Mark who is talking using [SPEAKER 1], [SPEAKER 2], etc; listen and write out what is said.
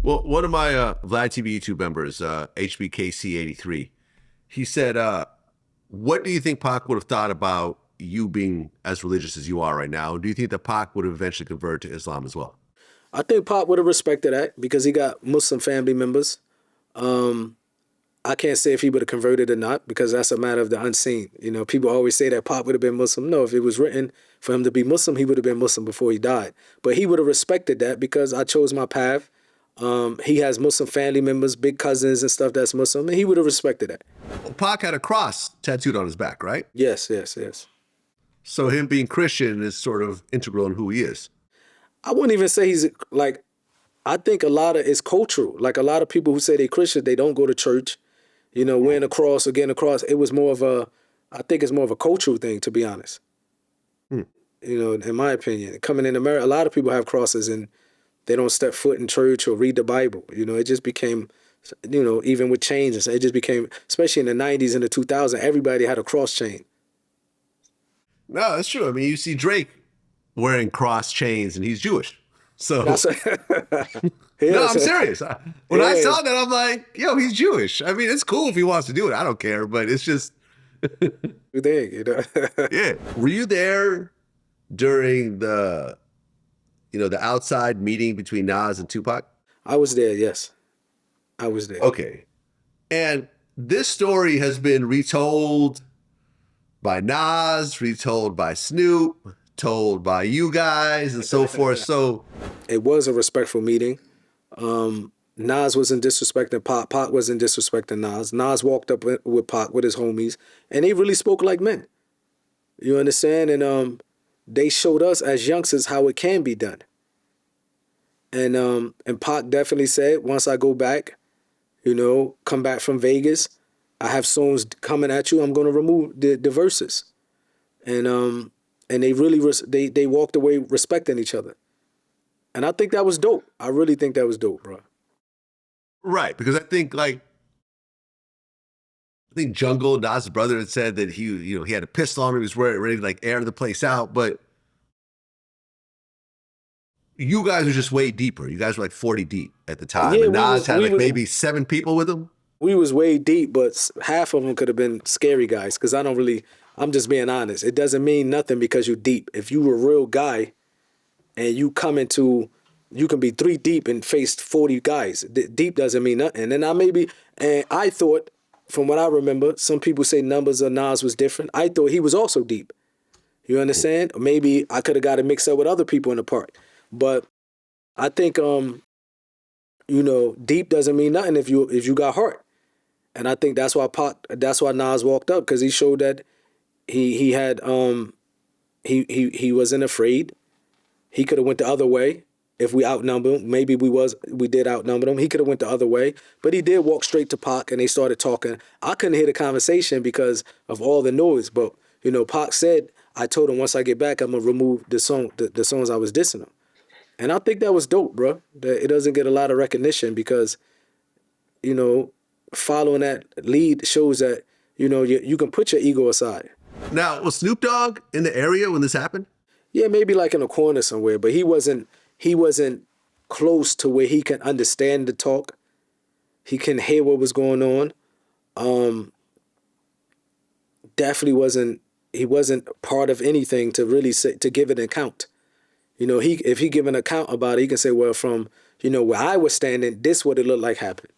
[SPEAKER 1] Well, one of my Vlad TV YouTube members, HBKC83, he said, what do you think Pac would have thought about you being as religious as you are right now? Do you think that Pac would have eventually converted to Islam as well?
[SPEAKER 2] I think Pac would have respected that because he got Muslim family members. I can't say if he would have converted or not because that's a matter of the unseen. You know, people always say that Pac would have been Muslim. No, if it was written for him to be Muslim, he would have been Muslim before he died. But he would have respected that because I chose my path. He has Muslim family members, big cousins and stuff that's Muslim, and he would have respected that.
[SPEAKER 1] Well, Pac had a cross tattooed on his back, right?
[SPEAKER 2] Yes, yes, yes.
[SPEAKER 1] So him being Christian is sort of integral in who he is.
[SPEAKER 2] I wouldn't even say he's like, I think a lot of it's cultural. Like a lot of people who say they're Christian, they don't go to church, you know, wearing a cross or getting a cross. It was more of a, I think it's more of a cultural thing, to be honest. You know, in my opinion, coming in America, a lot of people have crosses and they don't step foot in church or read the Bible. You know, it just became, you know, even with chains, it just became, especially in the 90s and the 2000s, everybody had a cross chain.
[SPEAKER 1] No, that's true. I mean, you see Drake wearing cross chains and he's Jewish. So, no, I'm serious. When I saw that, I'm like, yo, he's Jewish. I mean, it's cool if he wants to do it. I don't care, but it's just.
[SPEAKER 2] You think, you know?
[SPEAKER 1] Yeah. Were you there during the, you know, the outside meeting between Nas and Tupac?
[SPEAKER 2] I was there, yes. I was there.
[SPEAKER 1] Okay. And this story has been retold by Nas, retold by Snoop, told by you guys, and so forth. So
[SPEAKER 2] it was a respectful meeting. Nas wasn't disrespecting Pac. Pac wasn't disrespecting Nas. Nas walked up with Pac with his homies, and they really spoke like men. You understand? And they showed us as youngsters how it can be done. And Pac definitely said, once I go back, you know, come back from Vegas, I have songs coming at you. I'm going to remove the verses. And they really they walked away respecting each other. And I think that was dope. I really think that was dope, bro.
[SPEAKER 1] Right, because I think Jungle, Nas' brother, had said that he had a pistol on him, he was ready to like air the place out, but you guys were just way deeper. You guys were like 40 deep at the time. Yeah, and Nas had like maybe 7 people with him.
[SPEAKER 2] We was way deep, but half of them could have been scary guys because I'm just being honest. It doesn't mean nothing because you're deep. If you were a real guy and you come into, you can be 3 deep and face 40 guys. Deep doesn't mean nothing. And I thought, from what I remember, some people say numbers of Nas was different. I thought he was also deep. You understand? Or maybe I could have got it mixed up with other people in the park. But I think, you know, deep doesn't mean nothing if you got heart. And I think that's why Nas walked up, because he showed that he wasn't afraid. He could have went the other way if we outnumbered him. Maybe we did outnumber him. He could have went the other way, but he did walk straight to Pac, and they started talking. I couldn't hear the conversation because of all the noise, but you know, Pac said, I told him once I get back, I'm gonna remove the songs I was dissing him, and I think that was dope, bro. That it doesn't get a lot of recognition because, you know, following that lead shows that, you know, you can put your ego aside.
[SPEAKER 1] Now, was Snoop Dogg in the area when this happened?
[SPEAKER 2] Yeah, maybe like in a corner somewhere, but he wasn't close to where he can understand the talk. He can hear what was going on. Definitely he wasn't part of anything to really to give an account. You know, if he give an account about it, he can say, well, from, you know, where I was standing, this what it looked like happened.